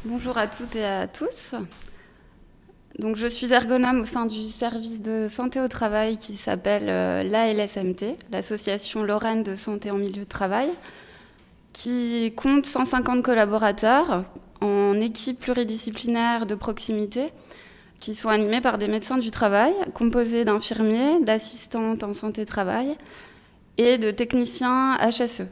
Bonjour à toutes et à tous. Donc, je suis ergonome au sein du service de santé au travail qui s'appelle l'ALSMT, l'Association Lorraine de santé en milieu de travail, qui compte 150 collaborateurs en équipe pluridisciplinaire de proximité qui sont animés par des médecins du travail, composés d'infirmiers, d'assistantes en santé-travail et de techniciens HSE.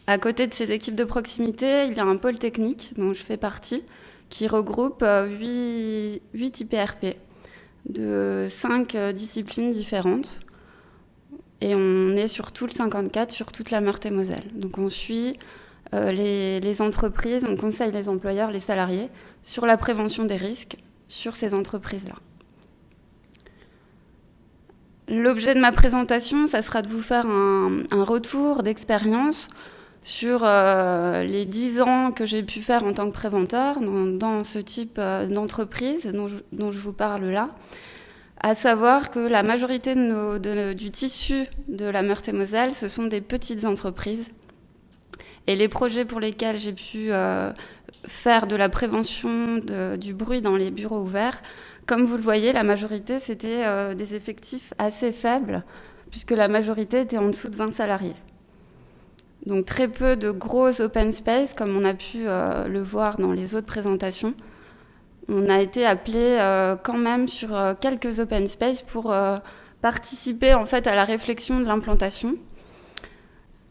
À côté de ces équipes de proximité, il y a un pôle technique dont je fais partie, qui regroupe 8 IPRP de 5 disciplines différentes. Et on est sur tout le 54, sur toute la Meurthe-et-Moselle. Donc on suit les entreprises, on conseille les employeurs, les salariés, sur la prévention des risques sur ces entreprises-là. L'objet de ma présentation, ça sera de vous faire un retour d'expérience sur les 10 ans que j'ai pu faire en tant que préventeur dans ce type d'entreprise dont je vous parle là, à savoir que la majorité du tissu de la Meurthe-et-Moselle, ce sont des petites entreprises. Et les projets pour lesquels j'ai pu faire de la prévention du bruit dans les bureaux ouverts, comme vous le voyez, la majorité, c'était des effectifs assez faibles, puisque la majorité était en dessous de 20 salariés. Donc très peu de gros open space, comme on a pu le voir dans les autres présentations. On a été appelé quand même sur quelques open space pour participer en fait à la réflexion de l'implantation.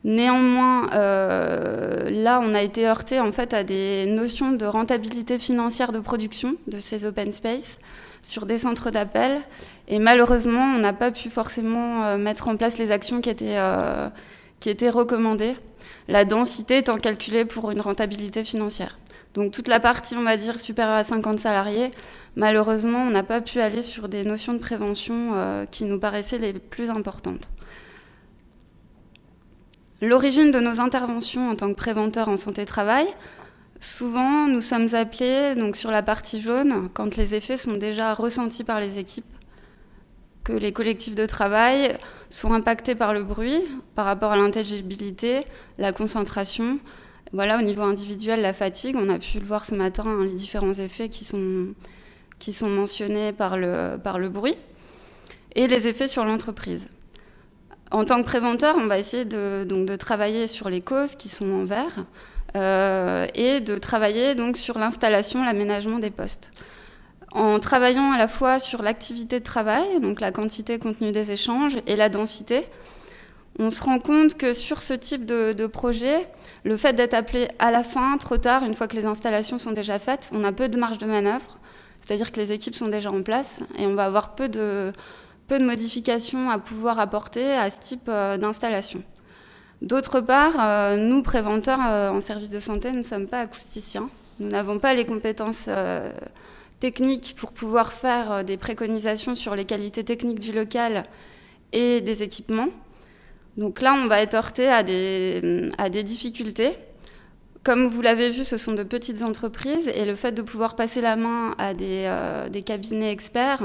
Néanmoins, là, on a été heurté en fait à des notions de rentabilité financière de production de ces open space sur des centres d'appel. Et malheureusement, on n'a pas pu forcément mettre en place les actions qui étaient recommandées, la densité étant calculée pour une rentabilité financière. Donc toute la partie, on va dire, supérieure à 50 salariés, malheureusement, on n'a pas pu aller sur des notions de prévention qui nous paraissaient les plus importantes. L'origine de nos interventions en tant que préventeurs en santé-travail, souvent nous sommes appelés donc, sur la partie jaune quand les effets sont déjà ressentis par les équipes, que les collectifs de travail sont impactés par le bruit, par rapport à l'intelligibilité, la concentration. Voilà, au niveau individuel, la fatigue, on a pu le voir ce matin, hein, les différents effets qui sont mentionnés par le bruit, et les effets sur l'entreprise. En tant que préventeur, on va essayer de travailler sur les causes qui sont en vert et de travailler donc, sur l'installation, l'aménagement des postes. En travaillant à la fois sur l'activité de travail, donc la quantité, contenu des échanges, et la densité, on se rend compte que sur ce type de projet, le fait d'être appelé à la fin, trop tard, une fois que les installations sont déjà faites, on a peu de marge de manœuvre, c'est-à-dire que les équipes sont déjà en place et on va avoir peu de modifications à pouvoir apporter à ce type d'installation. D'autre part, nous, préventeurs en service de santé, nous ne sommes pas acousticiens. Nous n'avons pas les compétences techniques pour pouvoir faire des préconisations sur les qualités techniques du local et des équipements. Donc là, on va être heurté à des difficultés. Comme vous l'avez vu, ce sont de petites entreprises et le fait de pouvoir passer la main à des cabinets experts,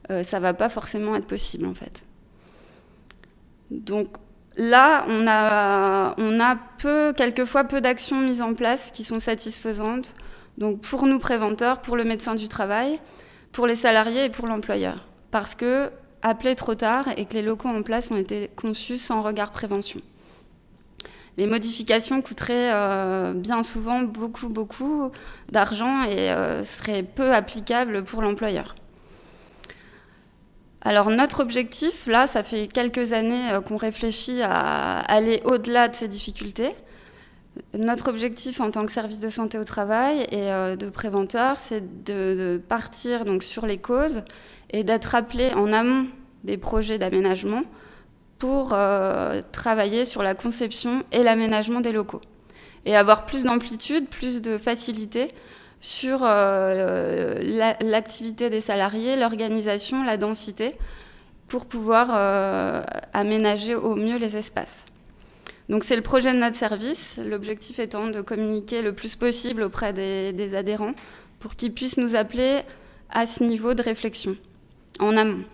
ça ne va pas forcément être possible en fait. Donc là, on a quelquefois peu d'actions mises en place qui sont satisfaisantes. Donc pour nous préventeurs, pour le médecin du travail, pour les salariés et pour l'employeur. Parce que appelés trop tard et que les locaux en place ont été conçus sans regard prévention. Les modifications coûteraient bien souvent beaucoup d'argent et seraient peu applicables pour l'employeur. Alors notre objectif, là, ça fait quelques années qu'on réfléchit à aller au-delà de ces difficultés. Notre objectif en tant que service de santé au travail et de préventeur, c'est de partir donc, sur les causes et d'être appelé en amont des projets d'aménagement pour travailler sur la conception et l'aménagement des locaux et avoir plus d'amplitude, plus de facilité sur l'activité des salariés, l'organisation, la densité, pour pouvoir aménager au mieux les espaces. Donc c'est le projet de notre service, l'objectif étant de communiquer le plus possible auprès des adhérents pour qu'ils puissent nous appeler à ce niveau de réflexion, en amont.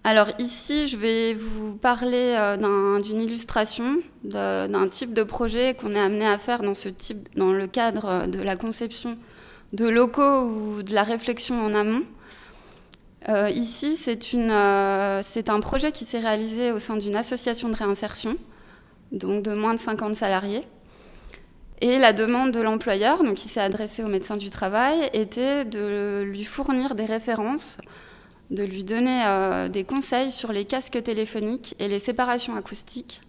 Alors ici, je vais vous parler d'une illustration d'un type de projet qu'on est amené à faire dans le cadre de la conception de locaux ou de la réflexion en amont. Ici, c'est un projet qui s'est réalisé au sein d'une association de réinsertion, donc de moins de 50 salariés. Et la demande de l'employeur, donc qui s'est adressé au médecin du travail, était de lui fournir des références, de lui donner des conseils sur les casques téléphoniques et les séparations acoustiques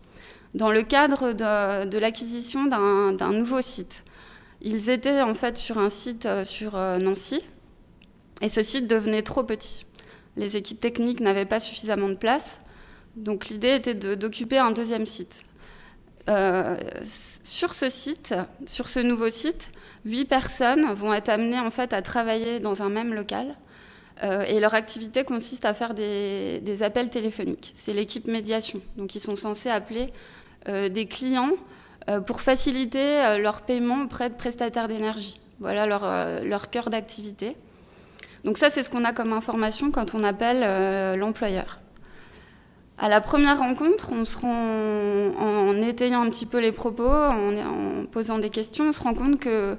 dans le cadre de l'acquisition d'un nouveau site. Ils étaient en fait sur un site sur Nancy, et ce site devenait trop petit. Les équipes techniques n'avaient pas suffisamment de place, donc l'idée était d'occuper un deuxième site. Sur ce nouveau site, 8 personnes vont être amenées en fait à travailler dans un même local, et leur activité consiste à faire des appels téléphoniques. C'est l'équipe médiation, donc ils sont censés appeler des clients pour faciliter leur paiement auprès de prestataires d'énergie. Voilà leur cœur d'activité. Donc ça, c'est ce qu'on a comme information quand on appelle l'employeur. À la première rencontre, en étayant un petit peu les propos, en posant des questions, on se rend compte que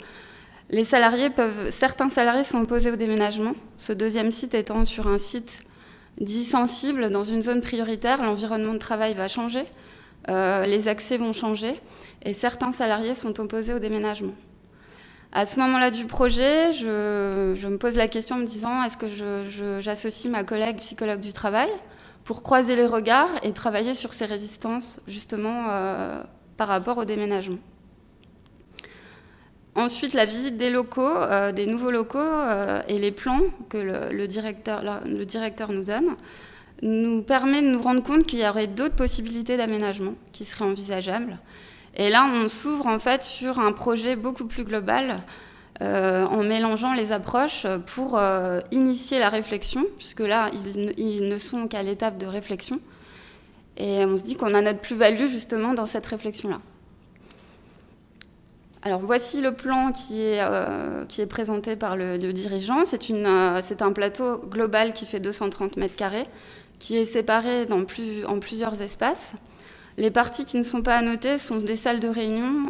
certains salariés sont opposés au déménagement. Ce deuxième site étant sur un site dit sensible, dans une zone prioritaire, l'environnement de travail va changer, les accès vont changer, et certains salariés sont opposés au déménagement. À ce moment-là du projet, je me pose la question en me disant, est-ce que j'associe ma collègue psychologue du travail pour croiser les regards et travailler sur ces résistances, justement, par rapport au déménagement. Ensuite, la visite des locaux, des nouveaux locaux et les plans que le directeur nous donne nous permet de nous rendre compte qu'il y aurait d'autres possibilités d'aménagement qui seraient envisageables. Et là, on s'ouvre en fait sur un projet beaucoup plus global en mélangeant les approches pour initier la réflexion, puisque là, ils ne sont qu'à l'étape de réflexion. Et on se dit qu'on a notre plus-value justement dans cette réflexion-là. Alors voici le plan qui est présenté par le dirigeant. C'est un plateau global qui fait 230 mètres carrés, qui est séparé en plusieurs espaces. Les parties qui ne sont pas annotées sont des salles de réunion,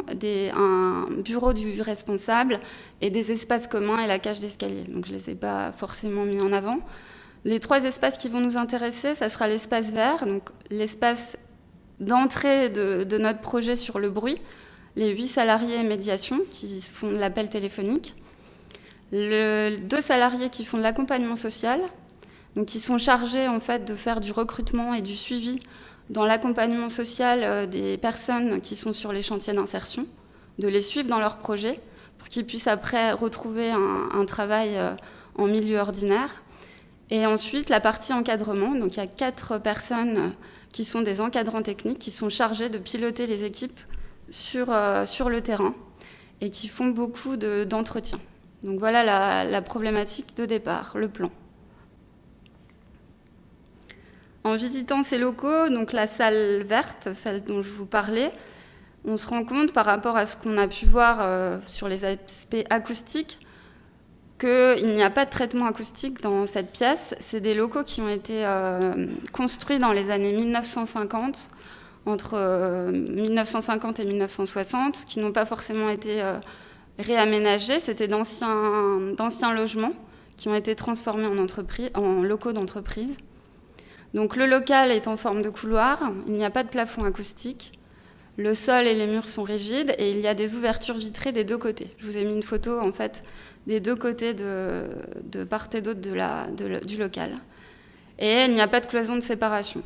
un bureau du responsable et des espaces communs et la cage d'escalier. Donc je ne les ai pas forcément mis en avant. Les 3 espaces qui vont nous intéresser, ça sera l'espace vert, donc l'espace d'entrée de notre projet sur le bruit, les 8 salariés médiation qui font de l'appel téléphonique, 2 salariés qui font de l'accompagnement social, donc qui sont chargés en fait de faire du recrutement et du suivi dans l'accompagnement social des personnes qui sont sur les chantiers d'insertion, de les suivre dans leur projet pour qu'ils puissent après retrouver un travail en milieu ordinaire. Et ensuite, la partie encadrement. Donc il y a 4 personnes qui sont des encadrants techniques qui sont chargés de piloter les équipes sur le terrain et qui font beaucoup d'entretien. Donc voilà la problématique de départ, le plan. En visitant ces locaux, donc la salle verte, celle dont je vous parlais, on se rend compte par rapport à ce qu'on a pu voir sur les aspects acoustiques qu'il n'y a pas de traitement acoustique dans cette pièce. C'est des locaux qui ont été construits dans les années 1950, entre 1950 et 1960, qui n'ont pas forcément été réaménagés. C'était d'anciens logements qui ont été transformés en locaux d'entreprise. Donc le local est en forme de couloir, il n'y a pas de plafond acoustique, le sol et les murs sont rigides et il y a des ouvertures vitrées des 2 côtés. Je vous ai mis une photo en fait des 2 côtés de part et d'autre du local. Et il n'y a pas de cloison de séparation.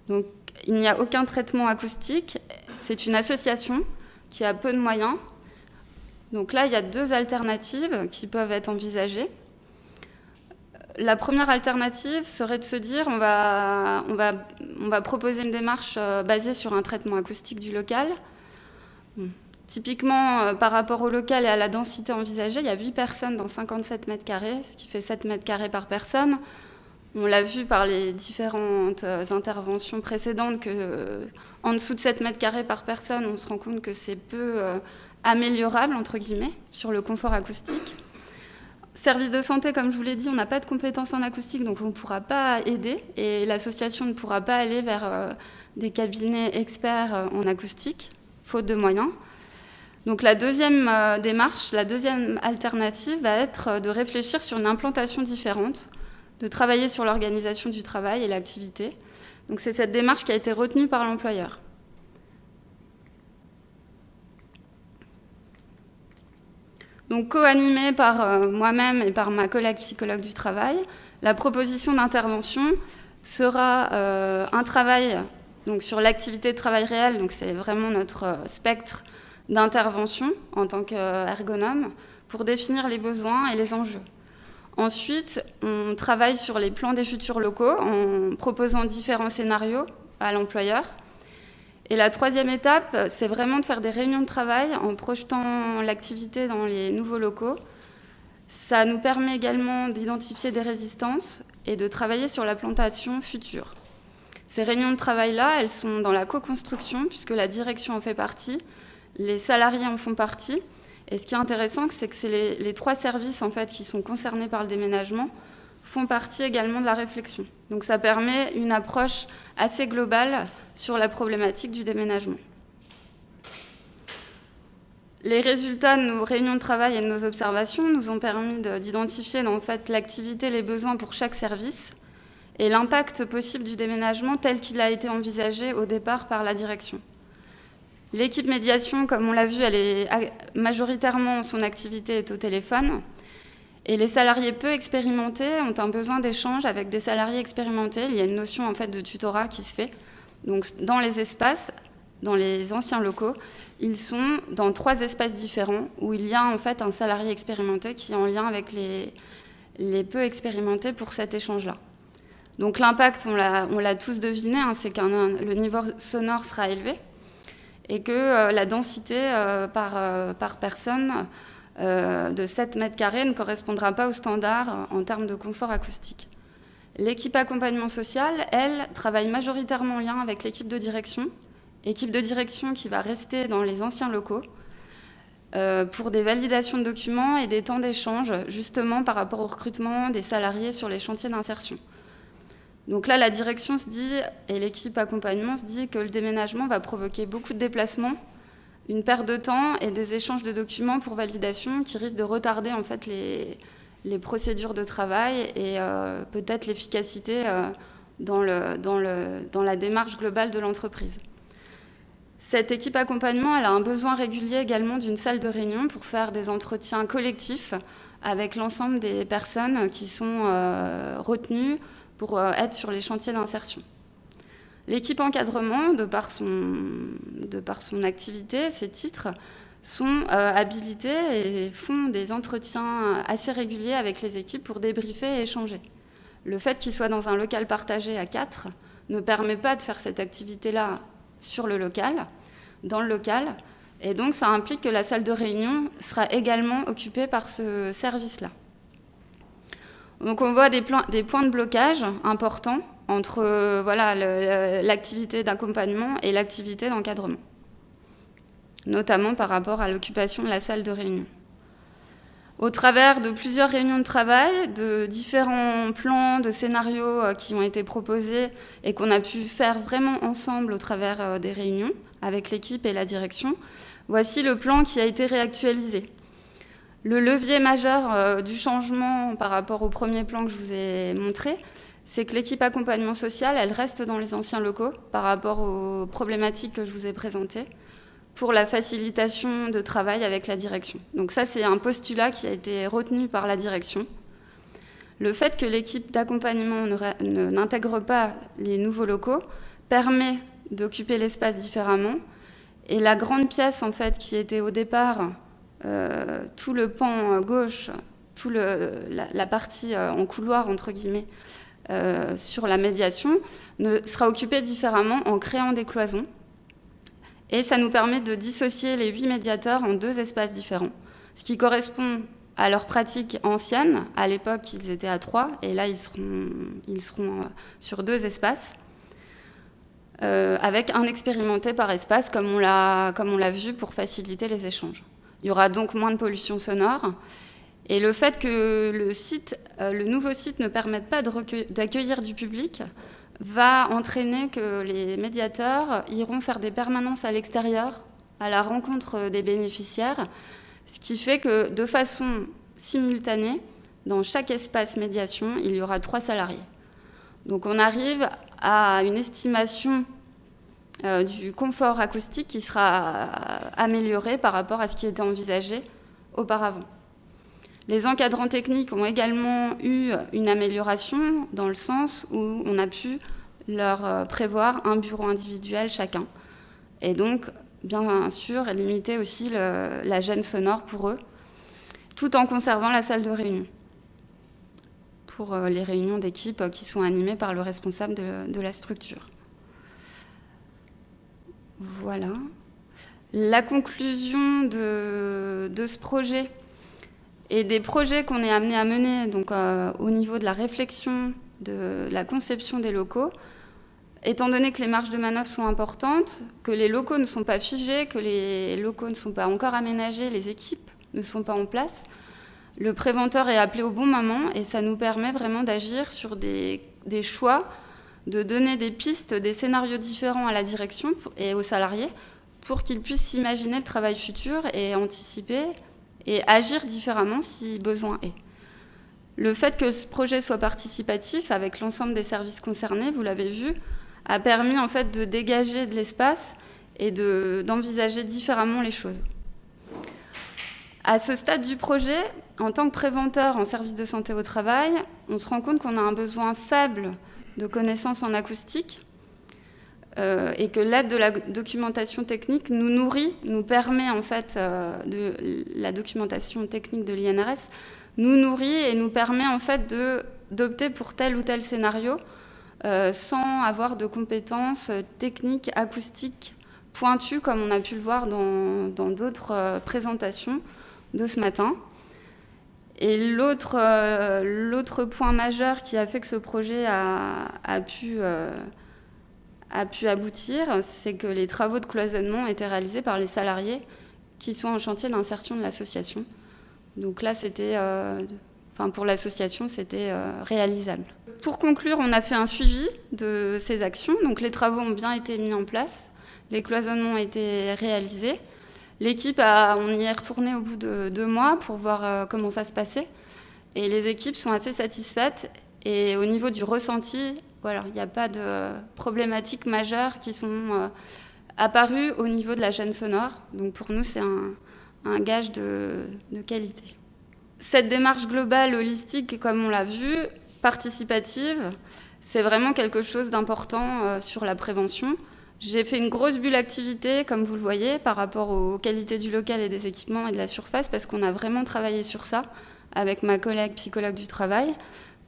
Donc il n'y a aucun traitement acoustique, c'est une association qui a peu de moyens. Donc là il y a 2 alternatives qui peuvent être envisagées. La première alternative serait de se dire on va proposer une démarche basée sur un traitement acoustique du local. Typiquement, par rapport au local et à la densité envisagée, il y a 8 personnes dans 57 mètres carrés, ce qui fait 7 mètres carrés par personne. On l'a vu par les différentes interventions précédentes qu'en dessous de 7 mètres carrés par personne, on se rend compte que c'est peu améliorable, entre guillemets, sur le confort acoustique. Service de santé, comme je vous l'ai dit, on n'a pas de compétences en acoustique, donc on ne pourra pas aider. Et l'association ne pourra pas aller vers des cabinets experts en acoustique, faute de moyens. Donc la deuxième démarche, la deuxième alternative va être de réfléchir sur une implantation différente, de travailler sur l'organisation du travail et l'activité. Donc c'est cette démarche qui a été retenue par l'employeur. Donc co-animée par moi-même et par ma collègue psychologue du travail, la proposition d'intervention sera un travail donc, sur l'activité de travail réel, donc c'est vraiment notre spectre d'intervention en tant qu'ergonome pour définir les besoins et les enjeux. Ensuite, on travaille sur les plans des futurs locaux en proposant différents scénarios à l'employeur. Et la troisième étape, c'est vraiment de faire des réunions de travail en projetant l'activité dans les nouveaux locaux. Ça nous permet également d'identifier des résistances et de travailler sur la plantation future. Ces réunions de travail-là, elles sont dans la co-construction puisque la direction en fait partie, les salariés en font partie. Et ce qui est intéressant, c'est que c'est les trois services en fait, qui sont concernés par le déménagement font partie également de la réflexion. Donc ça permet une approche assez globale sur la problématique du déménagement. Les résultats de nos réunions de travail et de nos observations nous ont permis d'identifier en fait, l'activité, les besoins pour chaque service et l'impact possible du déménagement tel qu'il a été envisagé au départ par la direction. L'équipe médiation, comme on l'a vu, elle est majoritairement, son activité est au téléphone. Et les salariés peu expérimentés ont un besoin d'échange avec des salariés expérimentés. Il y a une notion en fait, de tutorat qui se fait. Donc, dans les espaces, dans les anciens locaux, ils sont dans 3 espaces différents où il y a en fait un salarié expérimenté qui est en lien avec les peu expérimentés pour cet échange-là. Donc l'impact, on l'a tous deviné, hein, c'est que le niveau sonore sera élevé et que la densité par personne de 7 mètres carrés ne correspondra pas aux standards en termes de confort acoustique. L'équipe accompagnement social, elle, travaille majoritairement en lien avec l'équipe de direction qui va rester dans les anciens locaux pour des validations de documents et des temps d'échange, justement par rapport au recrutement des salariés sur les chantiers d'insertion. Donc là, la direction se dit, et l'équipe accompagnement se dit que le déménagement va provoquer beaucoup de déplacements, une perte de temps et des échanges de documents pour validation qui risquent de retarder en fait les procédures de travail et peut-être l'efficacité dans la démarche globale de l'entreprise. Cette équipe accompagnement, elle a un besoin régulier également d'une salle de réunion pour faire des entretiens collectifs avec l'ensemble des personnes qui sont retenues pour être sur les chantiers d'insertion. L'équipe encadrement, de par son activité, ses titres, sont habilités et font des entretiens assez réguliers avec les équipes pour débriefer et échanger. Le fait qu'ils soient dans un local partagé à 4 ne permet pas de faire cette activité-là sur le local, dans le local, et donc ça implique que la salle de réunion sera également occupée par ce service-là. Donc on voit des points de blocage importants entre l'activité d'accompagnement et l'activité d'encadrement, notamment par rapport à l'occupation de la salle de réunion. Au travers de plusieurs réunions de travail, de différents plans, de scénarios qui ont été proposés et qu'on a pu faire vraiment ensemble au travers des réunions avec l'équipe et la direction, voici le plan qui a été réactualisé. Le levier majeur du changement par rapport au premier plan que je vous ai montré, c'est que l'équipe accompagnement social, elle reste dans les anciens locaux par rapport aux problématiques que je vous ai présentées pour la facilitation de travail avec la direction. Donc ça, c'est un postulat qui a été retenu par la direction. Le fait que l'équipe d'accompagnement n'intègre pas les nouveaux locaux permet d'occuper l'espace différemment. Et la grande pièce, en fait, qui était au départ tout le pan gauche, la partie en couloir, entre guillemets, sur la médiation, sera occupée différemment en créant des cloisons. Et ça nous permet de dissocier les 8 médiateurs en 2 espaces différents, ce qui correspond à leur pratique ancienne. À l'époque, ils étaient à 3, et là, ils seront sur 2 espaces, avec un expérimenté par espace, comme on l'a vu, pour faciliter les échanges. Il y aura donc moins de pollution sonore, Et le fait que le nouveau site ne permette pas d'accueillir du public va entraîner que les médiateurs iront faire des permanences à l'extérieur, à la rencontre des bénéficiaires, ce qui fait que de façon simultanée, dans chaque espace médiation, il y aura 3 salariés. Donc on arrive à une estimation du confort acoustique qui sera amélioré par rapport à ce qui était envisagé auparavant. Les encadrants techniques ont également eu une amélioration dans le sens où on a pu leur prévoir un bureau individuel chacun. Et donc, bien sûr, limiter aussi la gêne sonore pour eux, tout en conservant la salle de réunion pour les réunions d'équipe qui sont animées par le responsable de la structure. Voilà. La conclusion de ce projet et des projets qu'on est amené à mener donc, au niveau de la réflexion, de la conception des locaux, étant donné que les marges de manœuvre sont importantes, que les locaux ne sont pas figés, que les locaux ne sont pas encore aménagés, les équipes ne sont pas en place, le préventeur est appelé au bon moment et ça nous permet vraiment d'agir sur des choix, de donner des pistes, des scénarios différents à la direction et aux salariés pour qu'ils puissent s'imaginer le travail futur et anticiper et agir différemment si besoin est. Le fait que ce projet soit participatif avec l'ensemble des services concernés, vous l'avez vu, a permis en fait de dégager de l'espace et d'envisager différemment les choses. À ce stade du projet, en tant que préventeur en service de santé au travail, on se rend compte qu'on a un besoin faible de connaissances en acoustique et que l'aide de la documentation technique nous nourrit, nous permet en fait la documentation technique de l'INRS nous nourrit et nous permet en fait d'opter pour tel ou tel scénario sans avoir de compétences techniques, acoustiques pointues comme on a pu le voir dans d'autres présentations de ce matin. Et l'autre point majeur qui a fait que ce projet a pu aboutir, c'est que les travaux de cloisonnement étaient réalisés par les salariés qui sont en chantier d'insertion de l'association. Donc là, pour l'association, c'était réalisable. Pour conclure, on a fait un suivi de ces actions. Donc les travaux ont bien été mis en place, les cloisonnements ont été réalisés. L'équipe, on y est retourné au bout de 2 mois pour voir comment ça se passait. Et les équipes sont assez satisfaites. Et au niveau du ressenti, voilà, il n'y a pas de problématiques majeures qui sont apparues au niveau de la gêne sonore. Donc pour nous, c'est un gage de qualité. Cette démarche globale, holistique, comme on l'a vu, participative, c'est vraiment quelque chose d'important sur la prévention. J'ai fait une grosse bulle activité, comme vous le voyez, par rapport aux qualités du local et des équipements et de la surface, parce qu'on a vraiment travaillé sur ça avec ma collègue psychologue du travail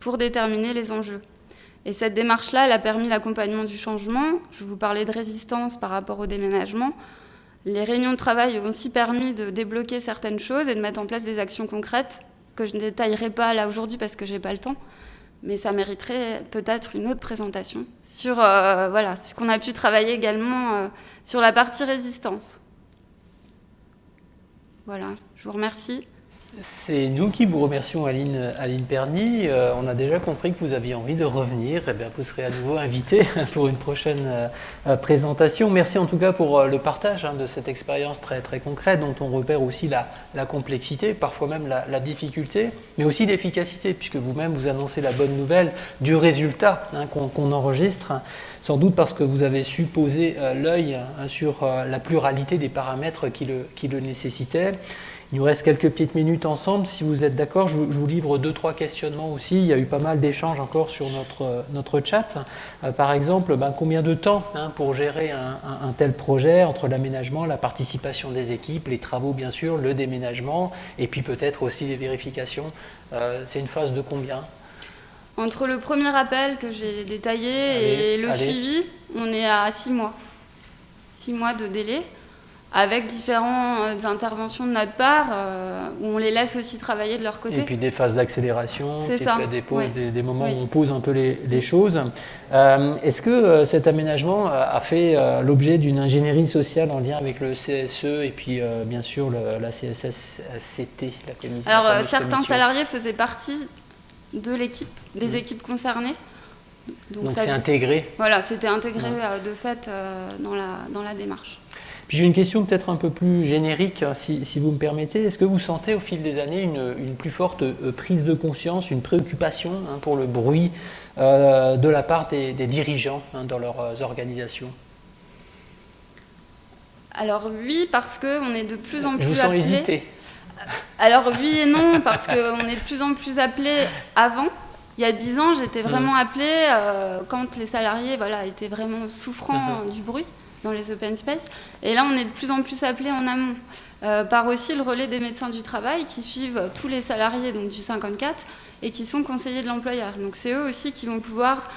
pour déterminer les enjeux. Et cette démarche-là, elle a permis l'accompagnement du changement. Je vous parlais de résistance par rapport au déménagement. Les réunions de travail ont aussi permis de débloquer certaines choses et de mettre en place des actions concrètes que je ne détaillerai pas là aujourd'hui parce que je n'ai pas le temps. Mais ça mériterait peut-être une autre présentation sur ce qu'on a pu travailler également sur la partie résistance. Voilà, je vous remercie. C'est nous qui vous remercions, Aline Perny. On a déjà compris que vous aviez envie de revenir. Eh bien, vous serez à nouveau invité pour une prochaine présentation. Merci en tout cas pour le partage de cette expérience très, très concrète dont on repère aussi la complexité, parfois même la difficulté, mais aussi l'efficacité, puisque vous-même vous annoncez la bonne nouvelle du résultat qu'on enregistre, sans doute parce que vous avez su poser l'œil sur la pluralité des paramètres qui le nécessitaient. Il nous reste quelques petites minutes ensemble. Si vous êtes d'accord, je vous livre 2-3 questionnements aussi. Il y a eu pas mal d'échanges encore sur notre chat. Par exemple, combien de temps pour gérer un tel projet entre l'aménagement, la participation des équipes, les travaux bien sûr, le déménagement et puis peut-être aussi les vérifications. C'est une phase de combien ? Entre le premier appel que j'ai détaillé et le suivi, on est à 6 mois. 6 mois de délai. avec différentes interventions de notre part, où on les laisse aussi travailler de leur côté. Et puis des phases d'accélération, des moments où on pose un peu les choses. Est-ce que cet aménagement a fait l'objet d'une ingénierie sociale en lien avec le CSE et puis bien sûr la CSSCT, la commission? Alors certains salariés faisaient partie de l'équipe, des équipes concernées. Donc c'est intégré. Voilà, c'était intégré de fait dans la démarche. Puis j'ai une question peut-être un peu plus générique, si vous me permettez. Est-ce que vous sentez au fil des années une plus forte prise de conscience, une préoccupation pour le bruit de la part des dirigeants dans leurs organisations? Alors oui, parce qu'on est de plus en plus appelés... Je vous sens hésiter. Alors oui et non, parce qu'on est de plus en plus appelés avant. Il y a 10 ans, j'étais vraiment appelée quand les salariés étaient vraiment souffrants du bruit dans les open space. Et là, on est de plus en plus appelés en amont, par aussi le relais des médecins du travail qui suivent tous les salariés donc, du 54 et qui sont conseillers de l'employeur. Donc c'est eux aussi qui vont pouvoir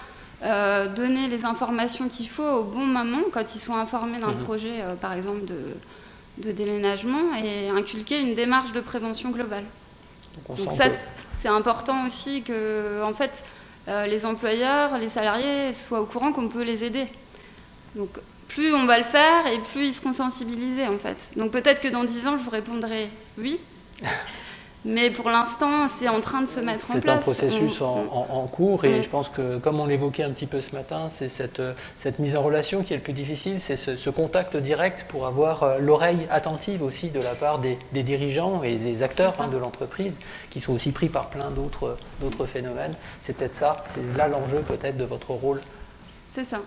donner les informations qu'il faut au bon moment quand ils sont informés d'un projet, par exemple, de déménagement et inculquer une démarche de prévention globale. Donc ça, c'est important aussi que en fait, les employeurs, les salariés soient au courant qu'on peut les aider. Donc plus on va le faire et plus ils seront sensibilisés en fait. Donc peut-être que dans 10 ans, je vous répondrai oui. Mais pour l'instant, c'est en train de se mettre en place. C'est un processus en cours et je pense que, comme on l'évoquait un petit peu ce matin, c'est cette mise en relation qui est le plus difficile, c'est ce contact direct pour avoir l'oreille attentive aussi de la part des dirigeants et des acteurs de l'entreprise qui sont aussi pris par plein d'autres phénomènes. C'est peut-être ça, c'est là l'enjeu peut-être de votre rôle. C'est ça.